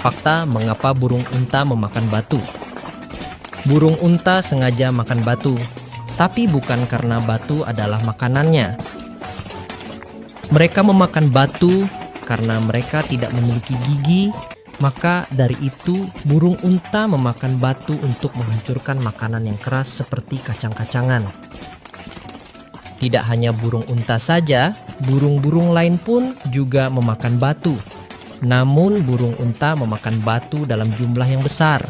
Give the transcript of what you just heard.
fakta mengapa burung unta memakan batu. Burung unta sengaja makan batu, tapi bukan karena batu adalah makanannya. Mereka memakan batu karena mereka tidak memiliki gigi, maka dari itu burung unta memakan batu untuk menghancurkan makanan yang keras seperti kacang-kacangan. Tidak hanya burung unta saja, burung-burung lain pun juga memakan batu. Namun burung unta memakan batu dalam jumlah yang besar.